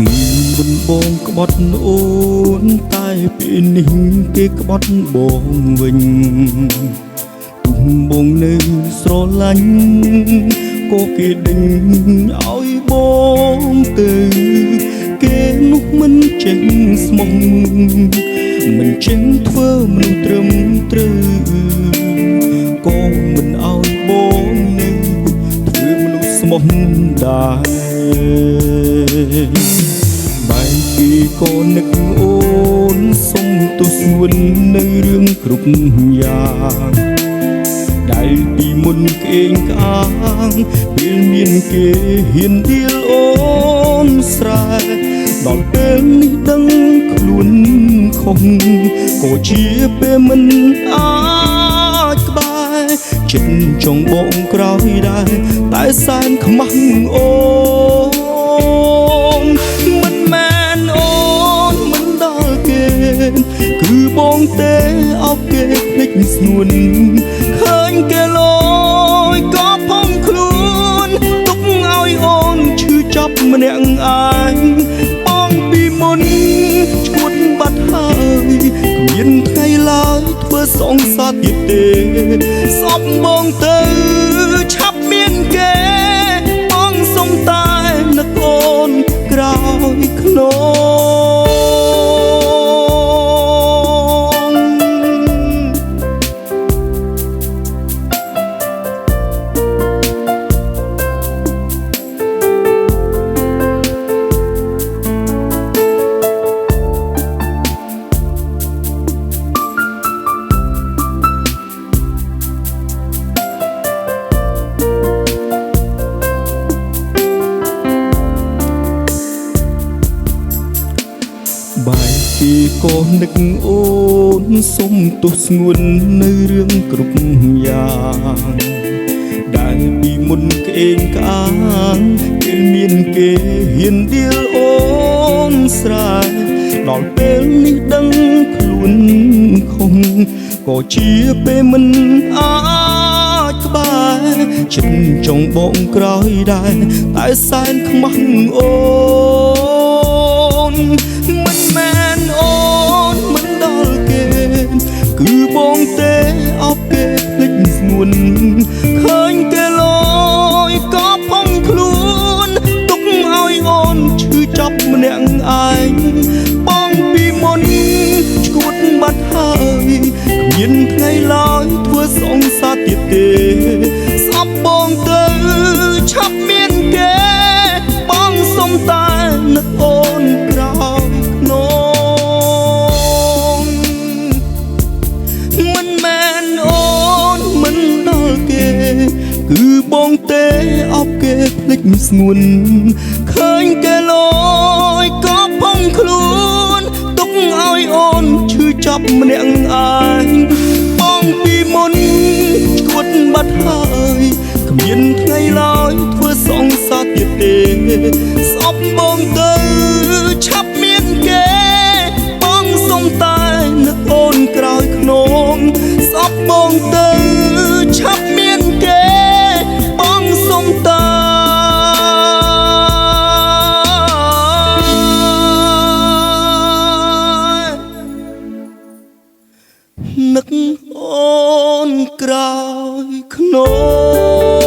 ពីមុនបងក្បត់អូនតែពេលនេះគេក្បត់បងវិញទុំបងនៅស្រឡាញ់ក៏គេដេញឲ្យបងទៅគេនោះមិនចេញស្មោះមិនចេញធ្វើមនុស្សត្រឹមត្រូវក៏មិនឲ្យបងនៅធ្វើមនុស្សស្មោះដែរបែរពីក៏នឹកអូនសុំទោសស្ងួននៅរឿងគ្រប់យ៉ាងដែលពីមុនក្អេងក្អាងពេលមានគេហ៊ានដៀលអូនស្រែដល់ពេលនេះដឹងខ្លួនខុសក៏ជាពេលមិនអាចក្បែរចិត្តចង់បងក្រោយដែរតែសែនខ្មាស់អូនមិនមែនអូនមិនដល់គេគឺបងទេអោបគេភ្លេចស្ងួនឃើញគេលយក៏ផំខ្លួនទុកឲ្យអូនឈឺចាប់ម្នាក់ឯងបងពីមុនឈួតបាត់ហើយគ្មានថ្ងៃឡើយធ្វើសងសាទៀតទេសពបងទៅឆាប់មានគេបងសុំតែនឹកអូនក្រោយខ្នងបែរពីក៏នឹកអូនសុំទោសស្ងួននៅរឿងគ្រប់យ៉ាងដែលពីមុនក្អេងក្អាងពេលមានគេហ៊ានដៀលអូនស្រែដល់ពេលនេះដឹងខ្លួនខុសក៏ជាពេលមិនអាចក្បែរចិត្តចង់បងក្រោយដែរតែសែនខ្មាស់អូនមិនមែនអូនមិនដល់គេគឺបងទេអោបគេភ្លេចស្ងួនឃើញគេលយក៏ផំខ្លួនទុកឲ្យអូនឈឺចាប់ម្នាក់ឯងបងពីមុនឈួតបាត់ហើយគ្មានថ្ងៃឡើយធ្វើសងសាទៀតទេស្អប់បងទៅឆាប់មានគេបងសុំតែនឹកអូនក្រោយខ្នងមិនមែនអូនមិនដល់គេគឺបងទេអោបគេភ្លេចស្ងួនឃើញគេលយក៏ផំខ្លួនទុកឲ្យអូនឈឺចាប់ម្នាក់ឯងបងពីមុនឈួតបាត់ហើយគ្មានថ្ងៃឡើយធ្វើសងសាទៀតទេស្អប់បងទៅឆាប់មានគេបងសុំតែនឹកអូនក្រោយខ្នងស្អប់បងទៅឆាប់មានគេបងសុំតែនឹកអូនក្រោយខ្នង